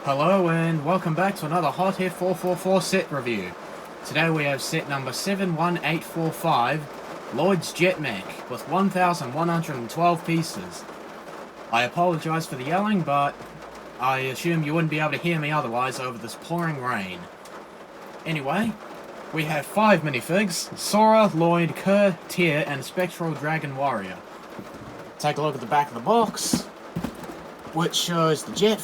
Hello and welcome back to another Hot Hit 444 set review. Today we have set number 71845, Lloyd's Jet Mech, with 1,112 pieces. I apologise for the yelling, but I assume you wouldn't be able to hear me otherwise over this pouring rain. Anyway, we have 5 minifigs: Sora, Lloyd, Kerr, Tyr, and Spectral Dragon Warrior. Take a look at the back of the box, which shows the Jet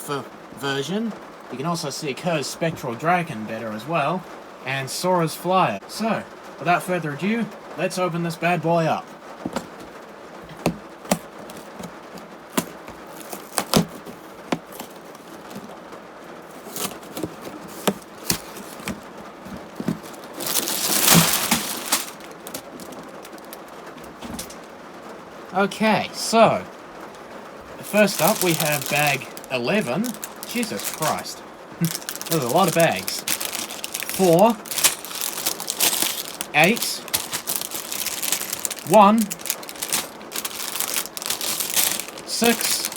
version. You can also see Kerr's Spectral Dragon better as well, and Sora's Flyer. So, without further ado, let's open this bad boy up. Okay, so first up we have bag 11. Jesus Christ. There's a lot of bags. 4, 8, 1, 6,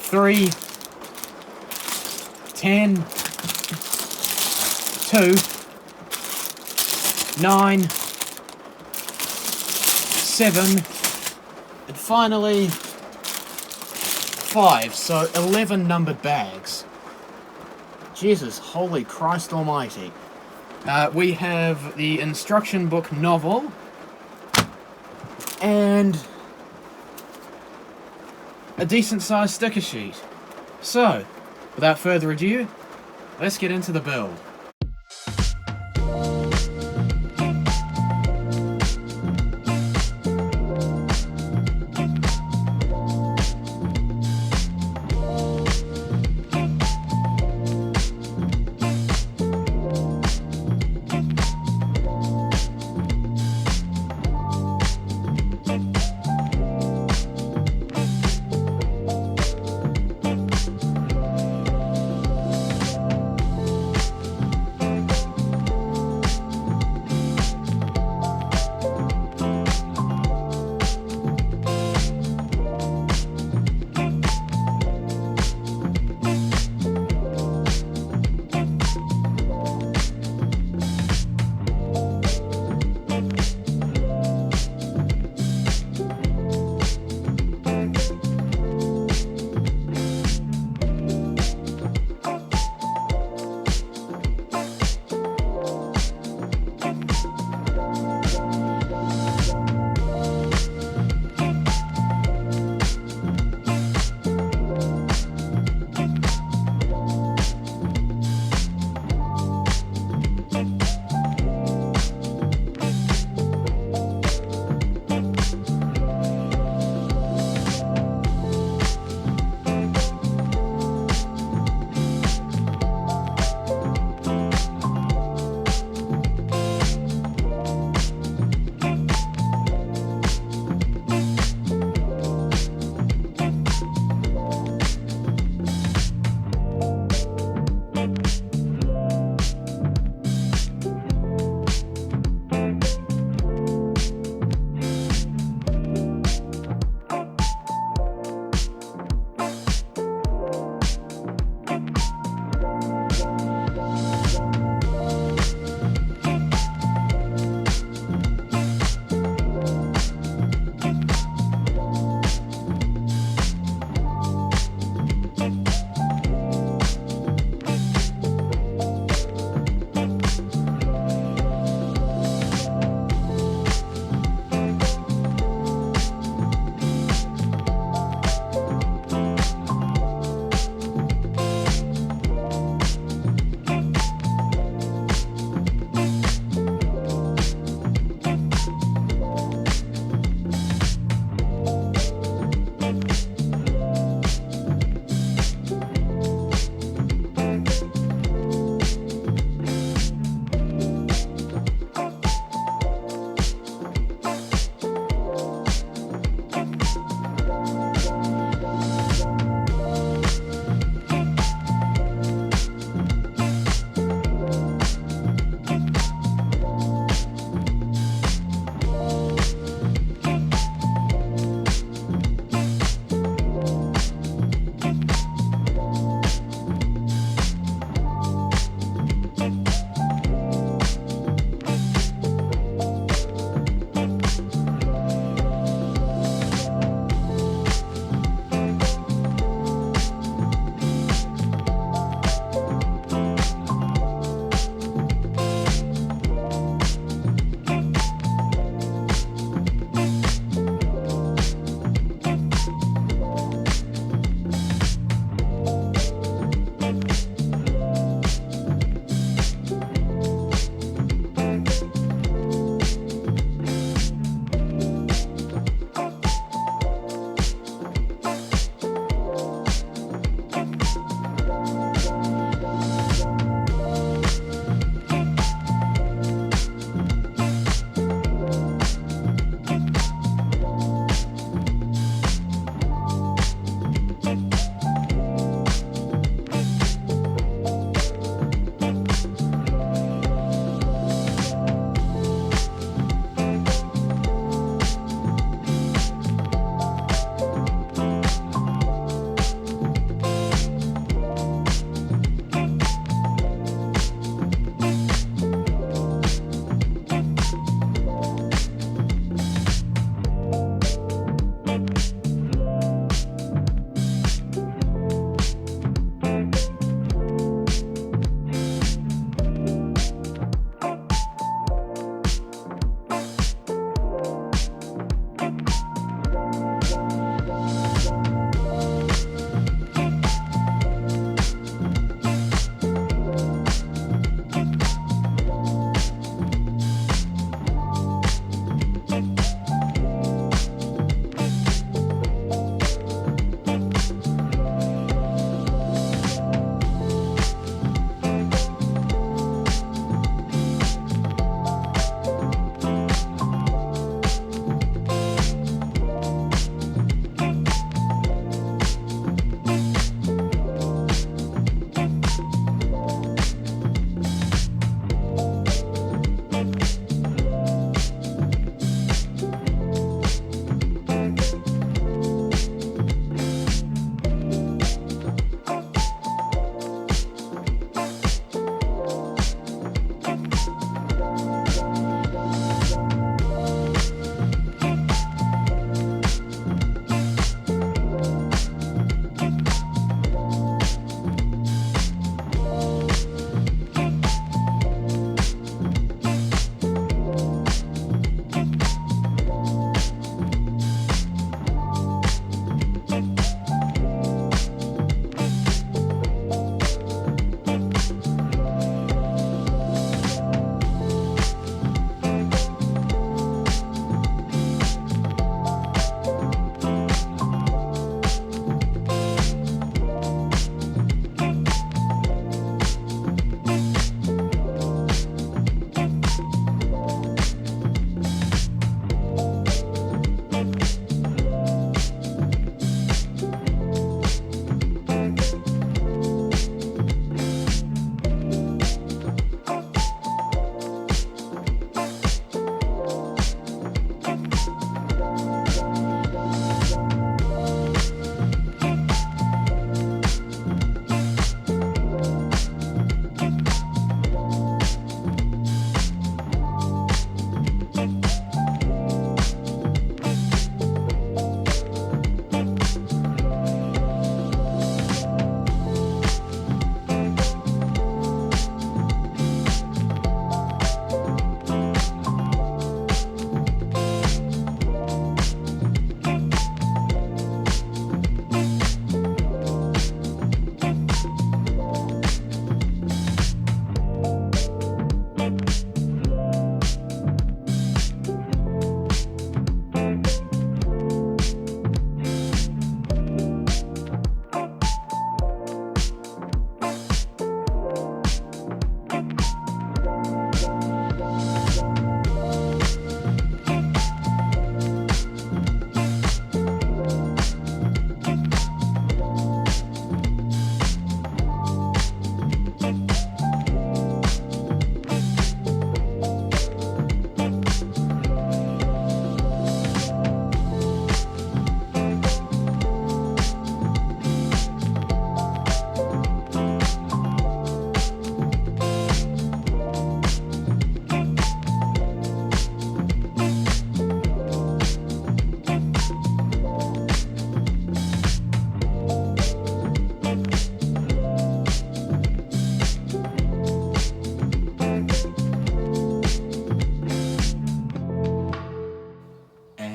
3, 10, 2, 9, 7, and finally 5, so 11 numbered bags. Jesus, holy Christ almighty. We have the instruction book novel, and a decent sized sticker sheet. So, without further ado, let's get into the build.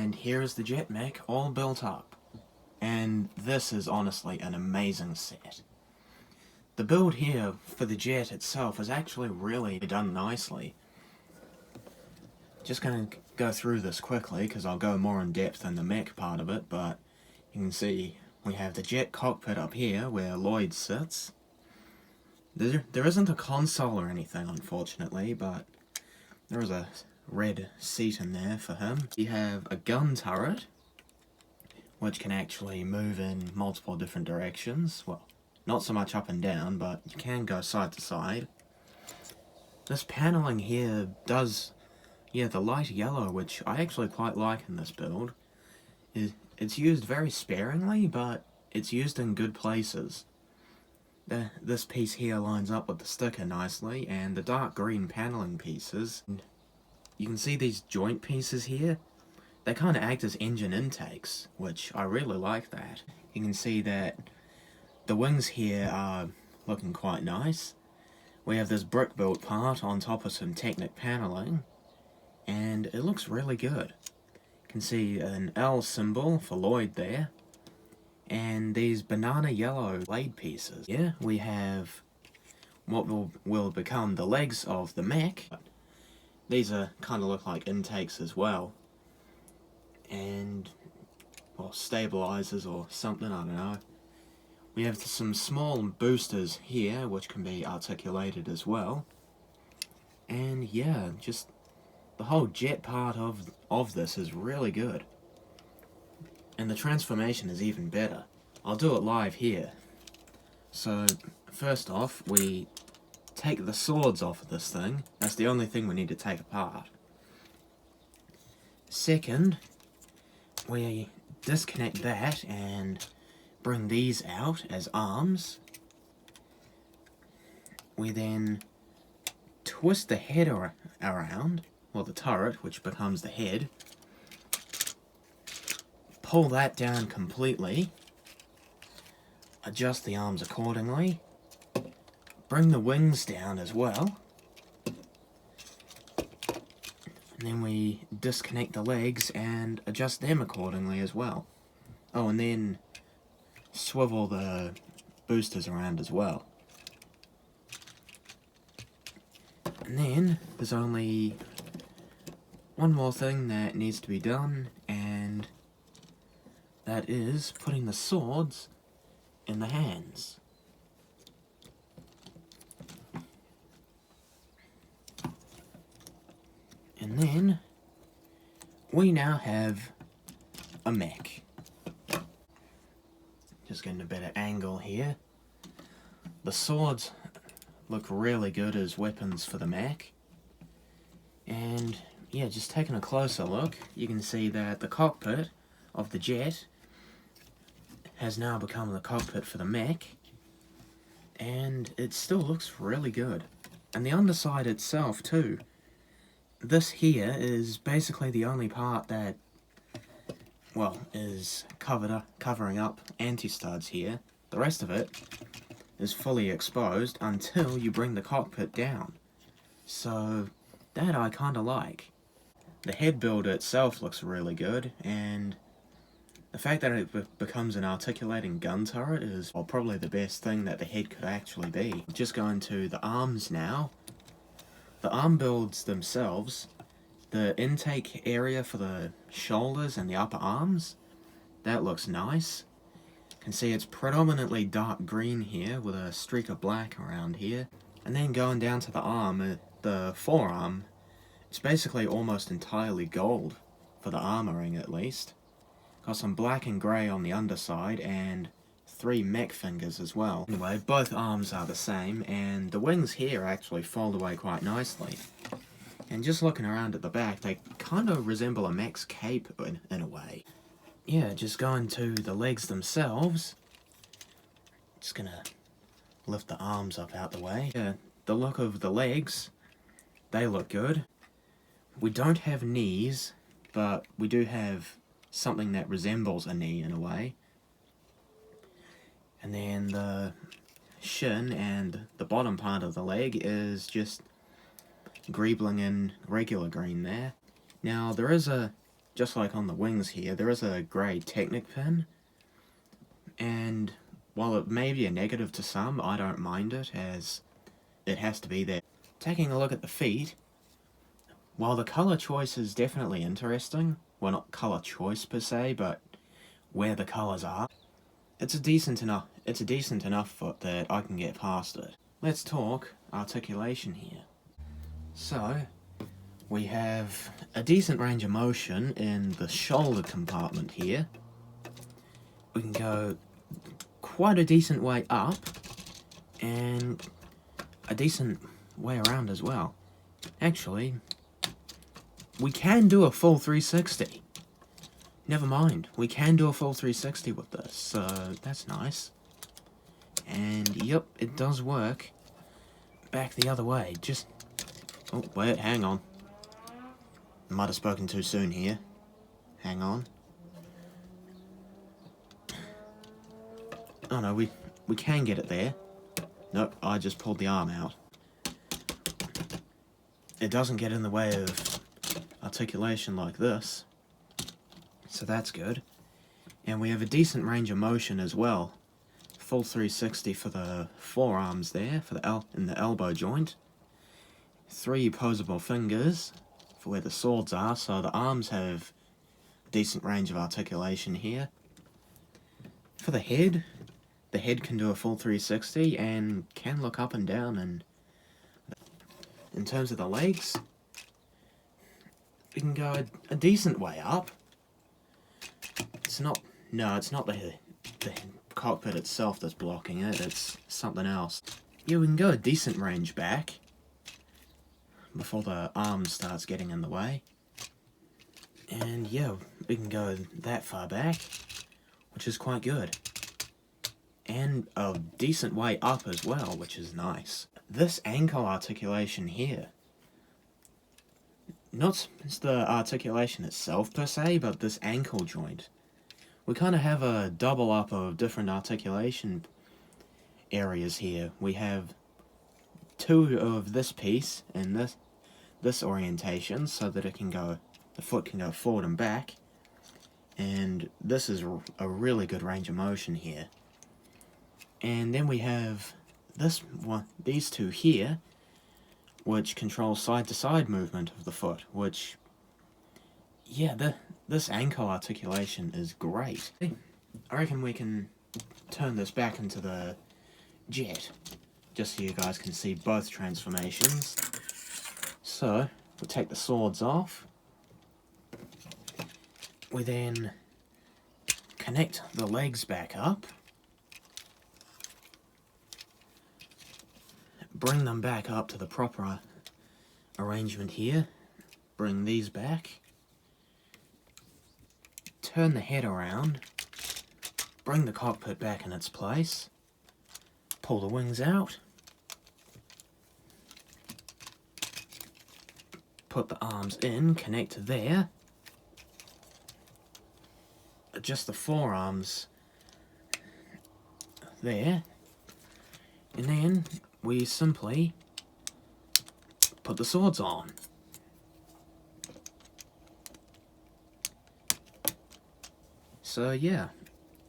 And here is the jet mech all built up. And this is honestly an amazing set. The build here for the jet itself is actually really done nicely. Just going to go through this quickly because I'll go more in depth in the mech part of it, but you can see we have the jet cockpit up here where Lloyd sits. There isn't a console or anything, unfortunately, but there is a red seat in there for him. You have a gun turret, which can actually move in multiple different directions. Well, not so much up and down, but you can go side to side. This paneling here does, the light yellow, which I actually quite like in this build. It's used very sparingly, but it's used in good places. This piece here lines up with the sticker nicely, and the dark green paneling pieces. You can see these joint pieces here. They kind of act as engine intakes, which I really like that. You can see that the wings here are looking quite nice. We have this brick built part on top of some Technic paneling, and it looks really good. You can see an L symbol for Lloyd there. And these banana yellow blade pieces. Yeah, we have what will become the legs of the mech. These are kind of look like intakes as well. And, well, stabilizers or something, I don't know. We have some small boosters here, which can be articulated as well. And yeah, just the whole jet part of this is really good. And the transformation is even better. I'll do it live here. So, first off, we take the swords off of this thing. That's the only thing we need to take apart. Second, we disconnect that and bring these out as arms. We then twist the head around, well, the turret, which becomes the head. Pull that down completely, adjust the arms accordingly, bring the wings down as well, and then we disconnect the legs and adjust them accordingly as well. Oh, and then swivel the boosters around as well. And then there's only one more thing that needs to be done, and that is putting the swords in the hands. And then we now have a mech. Just getting a better angle here. The swords look really good as weapons for the mech. And yeah, just taking a closer look, you can see that the cockpit of the jet has now become the cockpit for the mech, and it still looks really good. And the underside itself too. This here is basically the only part that, well, is covering up anti-studs here. The rest of it is fully exposed until you bring the cockpit down. So that I kinda like. The head build itself looks really good, and the fact that it becomes an articulating gun turret is, well, probably the best thing that the head could actually be. Just going to the arms now. The arm builds themselves, the intake area for the shoulders and the upper arms, that looks nice. You can see it's predominantly dark green here with a streak of black around here. And then going down to the arm, the forearm, it's basically almost entirely gold, for the armoring at least. Got some black and grey on the underside, and 3 mech fingers as well. Anyway, both arms are the same, and the wings here actually fold away quite nicely. And just looking around at the back, they kind of resemble a mech's cape in a way. Yeah, just going to the legs themselves. Just gonna lift the arms up out the way. Yeah, the look of the legs, they look good. We don't have knees, but we do have something that resembles a knee in a way. And then the shin and the bottom part of the leg is just greebling in regular green there. Now there is a just like on the wings here, there is a grey Technic pin, and while it may be a negative to some, I don't mind it, as it has to be there. Taking a look at the feet, while the colour choice is definitely interesting, well, not colour choice per se, but where the colours are, it's a decent enough foot that I can get past it. Let's talk articulation here. So, we have a decent range of motion in the shoulder compartment here. We can go quite a decent way up, and a decent way around as well. Actually, we can do a full 360. Never mind, we can do a full 360 with this, so that's nice. And yep, it does work. Back the other way, just... oh, wait, hang on. Might have spoken too soon here. Hang on. Oh no, we can get it there. Nope, I just pulled the arm out. It doesn't get in the way of articulation like this, so that's good. And we have a decent range of motion as well. Full 360 for the forearms there, for the in the elbow joint. 3 posable fingers for where the swords are, so the arms have a decent range of articulation here. For the head can do a full 360 and can look up and down. And in terms of the legs, we can go a decent way up. It's not the cockpit itself that's blocking it, it's something else. Yeah, we can go a decent range back before the arm starts getting in the way. And yeah, we can go that far back, which is quite good. And a decent way up as well, which is nice. This ankle articulation here, not the articulation itself per se, but this ankle joint. We kind of have a double up of different articulation areas here. We have 2 of this piece in this orientation, so that the foot can go forward and back. And this is a really good range of motion here. And then we have these 2 here, which control side-to-side movement of the foot, which, yeah, this ankle articulation is great. I reckon we can turn this back into the jet, just so you guys can see both transformations. So, we'll take the swords off. We then connect the legs back up. Bring them back up to the proper arrangement here. Bring these back. Turn the head around. Bring the cockpit back in its place. Pull the wings out. Put the arms in, connect to there. Adjust the forearms there. And then we simply put the swords on. So yeah,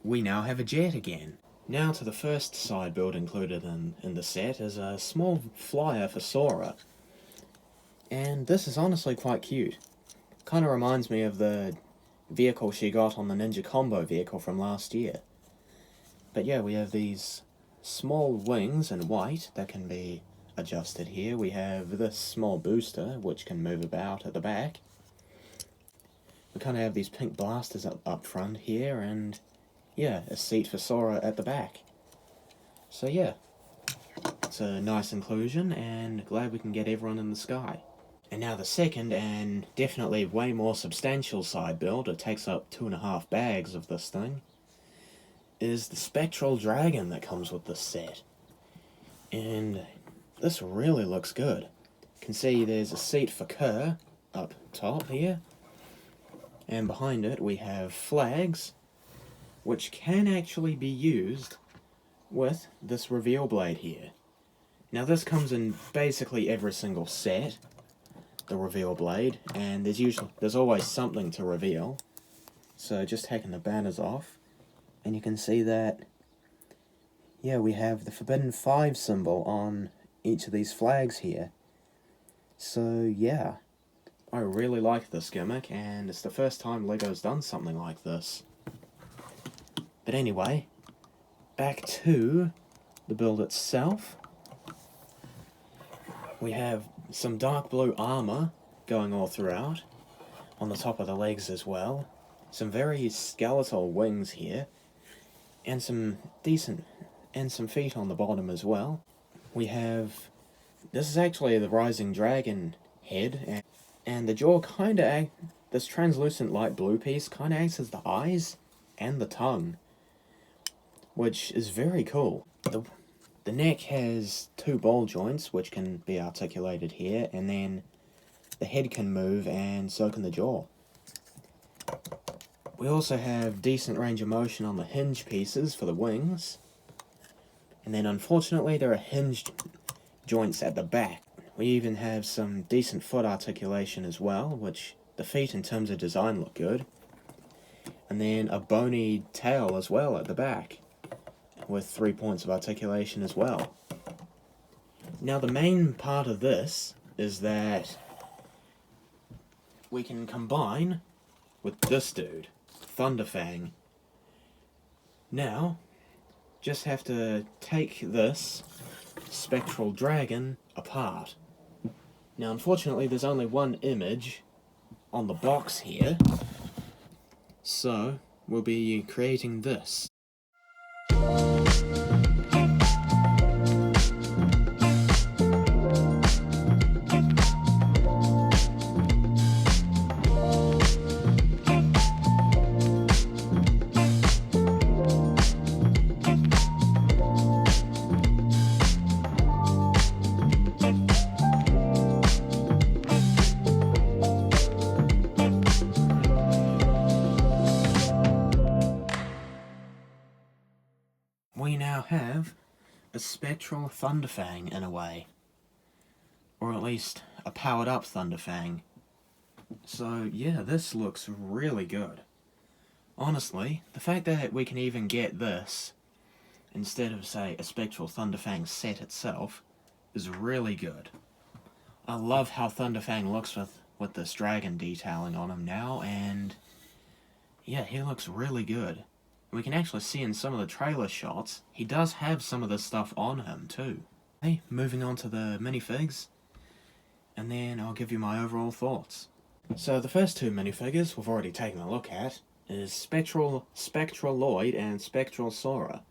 we now have a jet again. Now to the first side build included in the set is a small flyer for Sora. And this is honestly quite cute. Kinda reminds me of the vehicle she got on the Ninja Combo vehicle from last year. But yeah, we have these small wings in white that can be adjusted here. We have this small booster which can move about at the back. We kind of have these pink blasters up front here, and yeah, a seat for Sora at the back. So yeah, it's a nice inclusion, and glad we can get everyone in the sky. And now the second, and definitely way more substantial side build, it takes up 2.5 bags of this thing, is the Spectral Dragon that comes with this set. And this really looks good. You can see there's a seat for Kerr up top here, and behind it we have flags, which can actually be used with this reveal blade here. Now this comes in basically every single set, the reveal blade, and there's always something to reveal. So just taking the banners off, and you can see that, yeah, we have the Forbidden 5 symbol on each of these flags here. So yeah, I really like this gimmick, and it's the first time LEGO's done something like this. But anyway, back to the build itself. We have some dark blue armor going all throughout, on the top of the legs as well. Some very skeletal wings here, and some feet on the bottom as well. We have, this is actually the Rising Dragon head, and the jaw this translucent light blue piece kind of acts as the eyes and the tongue, which is very cool. The neck has 2 ball joints, which can be articulated here, and then the head can move, and so can the jaw. We also have decent range of motion on the hinge pieces for the wings, and then unfortunately there are hinged joints at the back. We even have some decent foot articulation as well, which the feet in terms of design look good, and then a bony tail as well at the back, with 3 points of articulation as well. Now the main part of this is that we can combine with this dude, Thunderfang. Now, just have to take this Spectral Dragon apart. Now unfortunately there's only one image on the box here, so we'll be creating this. We now have a Spectral Thunderfang in a way. Or at least a powered up Thunderfang. So yeah, this looks really good. Honestly, the fact that we can even get this instead of, say, a Spectral Thunderfang set itself is really good. I love how Thunderfang looks with this dragon detailing on him now, and yeah, he looks really good. We can actually see in some of the trailer shots, he does have some of this stuff on him too. Okay, moving on to the minifigs, and then I'll give you my overall thoughts. So the first 2 minifigures we've already taken a look at is Spectral Lloyd and Spectral Sora.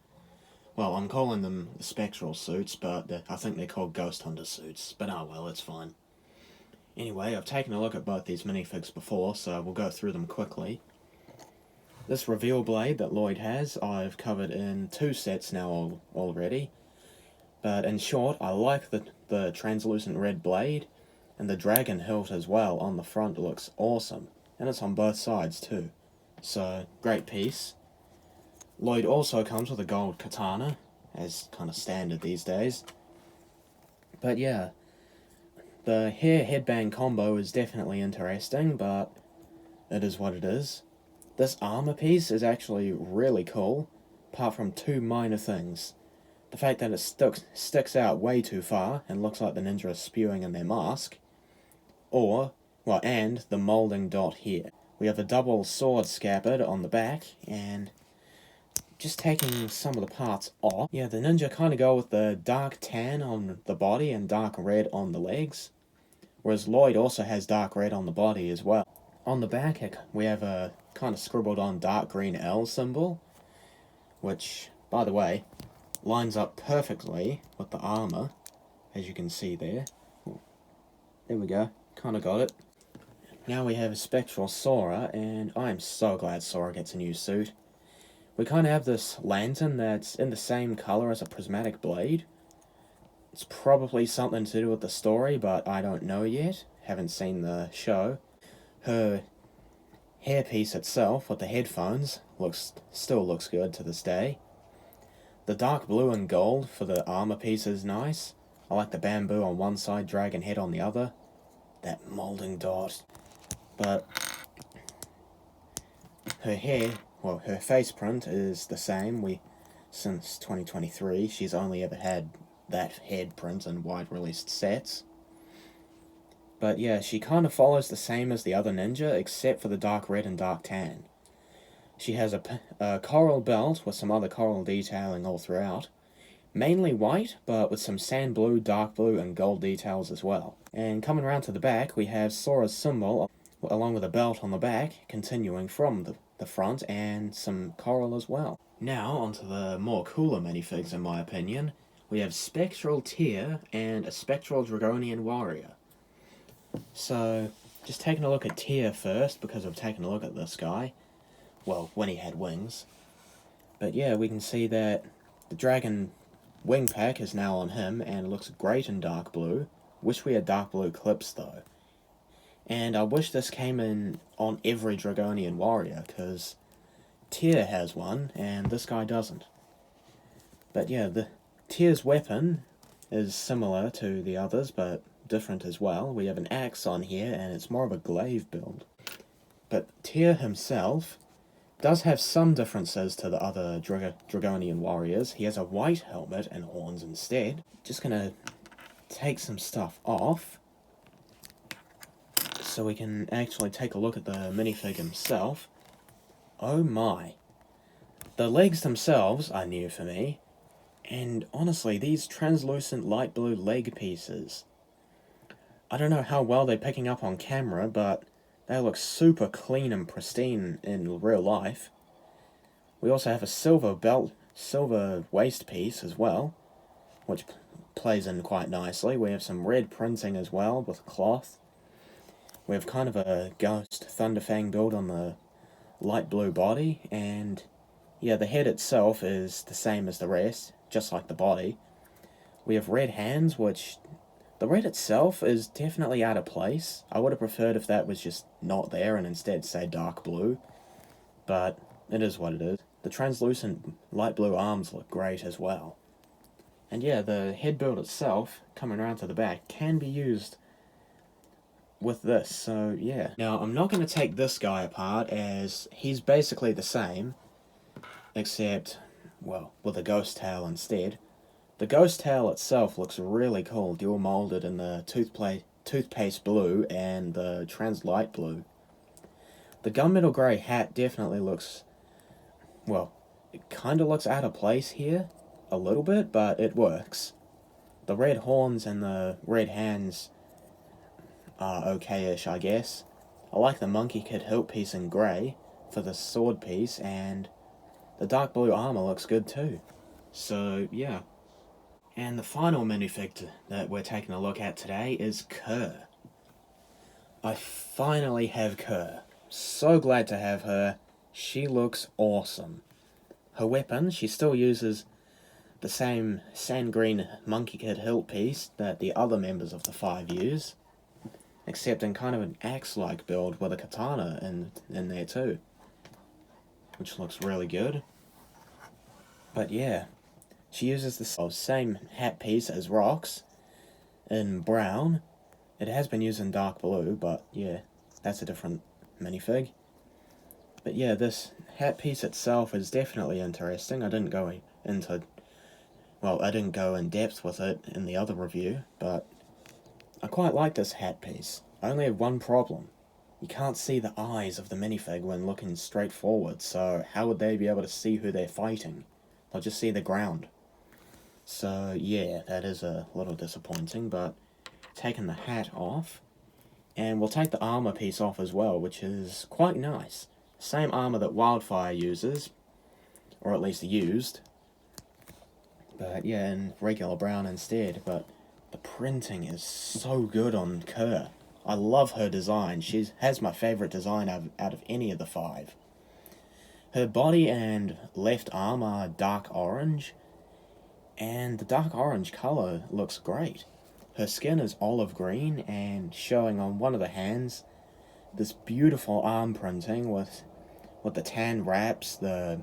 Well, I'm calling them the Spectral suits, but I think they're called Ghost Hunter suits, but oh well, it's fine. Anyway, I've taken a look at both these minifigs before, so we'll go through them quickly. This reveal blade that Lloyd has, I've covered in 2 sets now already. But in short, I like the translucent red blade, and the dragon hilt as well on the front looks awesome. And it's on both sides too. So, great piece. Lloyd also comes with a gold katana, as kind of standard these days. But yeah, the hair headband combo is definitely interesting, but it is what it is. This armor piece is actually really cool, apart from 2 minor things. The fact that it sticks out way too far and looks like the ninja is spewing in their mask. And the moulding dot here. We have a double sword scabbard on the back, and just taking some of the parts off. Yeah, the ninja kind of go with the dark tan on the body and dark red on the legs, whereas Lloyd also has dark red on the body as well. On the back, we have a kind of scribbled on dark green L symbol, which, by the way, lines up perfectly with the armor, as you can see there. There we go, kind of got it. Now we have a Spectral Sora, and I am so glad Sora gets a new suit. We kind of have this lantern that's in the same color as a prismatic blade. It's probably something to do with the story, but I don't know yet. Haven't seen the show. Her hairpiece itself, with the headphones, still looks good to this day. The dark blue and gold for the armor piece is nice. I like the bamboo on one side, dragon head on the other. that molding dot. But her hair, well, her face print is the same. Since 2023, she's only ever had that head print in wide released sets. But yeah, she kind of follows the same as the other ninja, except for the dark red and dark tan. She has a coral belt with some other coral detailing all throughout. Mainly white, but with some sand blue, dark blue, and gold details as well. And coming around to the back, we have Sora's symbol, along with a belt on the back, continuing from the front, and some coral as well. Now, onto the more cooler minifigs in my opinion. We have Spectral Tear and a Spectral Dragonian Warrior. So, just taking a look at Tear first, because I've taken a look at this guy. Well, when he had wings. But yeah, we can see that the dragon wing pack is now on him, and it looks great in dark blue. Wish we had dark blue clips though. And I wish this came in on every Dragonian Warrior, because Tear has one, and this guy doesn't. But yeah, the Tear's weapon is similar to the others, but different as well. We have an axe on here, and it's more of a glaive build. But Tear himself does have some differences to the other Dragonian Warriors. He has a white helmet and horns instead. Just gonna take some stuff off so we can actually take a look at the minifig himself. Oh my. The legs themselves are new for me, and honestly, these translucent light blue leg pieces, I don't know how well they're picking up on camera, but they look super clean and pristine in real life. We also have a silver waist piece as well, which plays in quite nicely. We have some red printing as well with cloth. We have kind of a Ghost Thunderfang build on the light blue body, and yeah, the head itself is the same as the rest, just like the body. We have red hands, which the red itself is definitely out of place. I would have preferred if that was just not there and instead say dark blue, but it is what it is. The translucent light blue arms look great as well. And yeah, the head build itself, coming around to the back, can be used with this, so yeah. Now, I'm not going to take this guy apart, as he's basically the same, except, well, with a ghost tail instead. The ghost tail itself looks really cool, dual molded in the toothpaste blue and the translight blue. The gunmetal grey hat definitely looks, well, it kind of looks out of place here, a little bit, but it works. The red horns and the red hands are okay-ish, I guess. I like the monkey kid hilt piece in grey for the sword piece, and the dark blue armor looks good too. So, yeah. And the final minifig that we're taking a look at today is Kerr. I finally have Kerr. So glad to have her. She looks awesome. Her weapon, she still uses the same sand green monkey kid hilt piece that the other members of the five use, except in kind of an axe-like build with a katana in there too, which looks really good. But yeah, she uses the same hat piece as Rox in brown. It has been used in dark blue, but yeah, that's a different minifig. But yeah, this hat piece itself is definitely interesting. I didn't go in depth with it in the other review, but I quite like this hat piece. I only have one problem. You can't see the eyes of the minifig when looking straight forward, so how would they be able to see who they're fighting? They'll just see the ground. So yeah, that is a little disappointing, but taking the hat off, and we'll take the armor piece off as well, which is quite nice. Same armor that Wildfire uses, or at least used, but yeah, in regular brown instead. But the printing is so good on Kerr. I love her design. She has my favourite design out of any of the five. Her body and left arm are dark orange, and the dark orange colour looks great. Her skin is olive green, and showing on one of the hands this beautiful arm printing with the tan wraps, the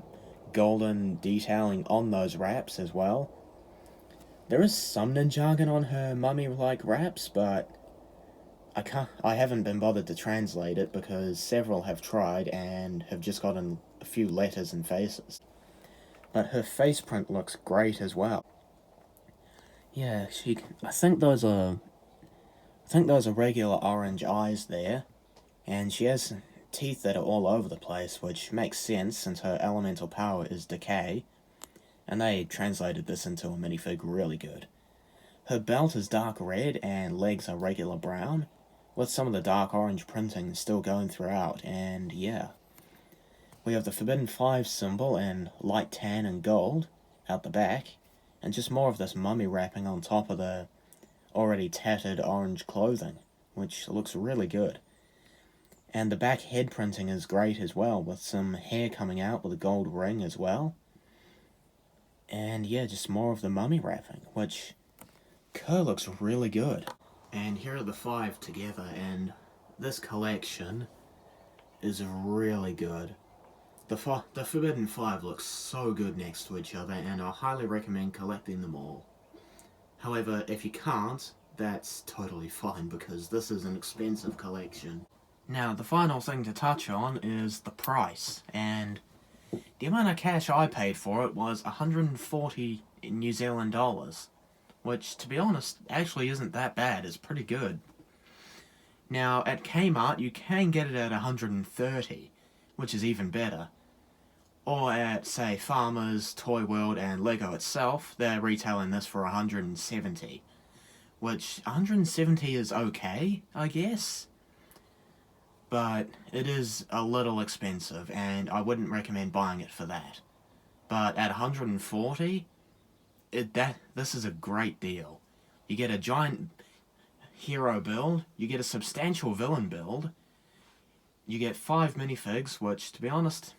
golden detailing on those wraps as well. There is some ninjagen on her mummy-like wraps, but I haven't been bothered to translate it because several have tried and have just gotten a few letters and faces. But her face print looks great as well. Yeah, I think those are regular orange eyes there, and she has teeth that are all over the place, which makes sense since her elemental power is decay, and they translated this into a minifig really good. Her belt is dark red and legs are regular brown, with some of the dark orange printing still going throughout, and yeah. We have the Forbidden 5 symbol in light tan and gold out the back, and just more of this mummy wrapping on top of the already tattered orange clothing, which looks really good. And the back head printing is great as well, with some hair coming out with a gold ring as well. And yeah, just more of the mummy wrapping, which looks really good. And here are the 5 together, and this collection is really good. The Forbidden 5 looks so good next to each other, and I highly recommend collecting them all. However, if you can't, that's totally fine because this is an expensive collection. Now, the final thing to touch on is the price, and the amount of cash I paid for it was 140 New Zealand dollars, which, to be honest, actually isn't that bad. It's pretty good. Now, at Kmart, you can get it at 130, which is even better. Or at, say, Farmers, Toy World, and Lego itself, they're retailing this for 170. Which, 170 is okay, I guess. But it is a little expensive, and I wouldn't recommend buying it for that. But at 140, this is a great deal. You get a giant hero build, you get a substantial villain build, you get 5 minifigs, which, to be honest,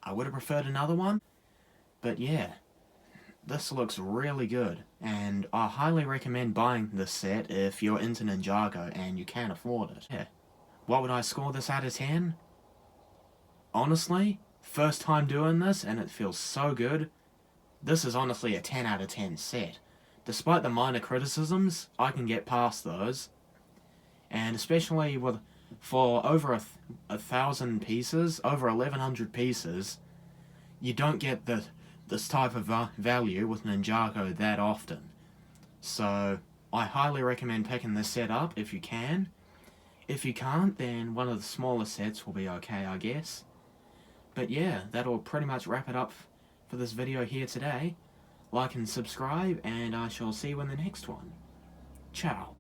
I would have preferred another one. But yeah, this looks really good, and I highly recommend buying this set if you're into Ninjago and you can afford it. Yeah. What would I score this out of 10? Honestly, first time doing this and it feels so good, this is honestly a 10 out of 10 set. Despite the minor criticisms, I can get past those. And especially for over 1,000 pieces, over 1,100 pieces, you don't get this type of value with Ninjago that often. So, I highly recommend picking this set up if you can. If you can't, then one of the smaller sets will be okay, I guess. But yeah, that'll pretty much wrap it up for this video here today. Like and subscribe, and I shall see you in the next one. Ciao.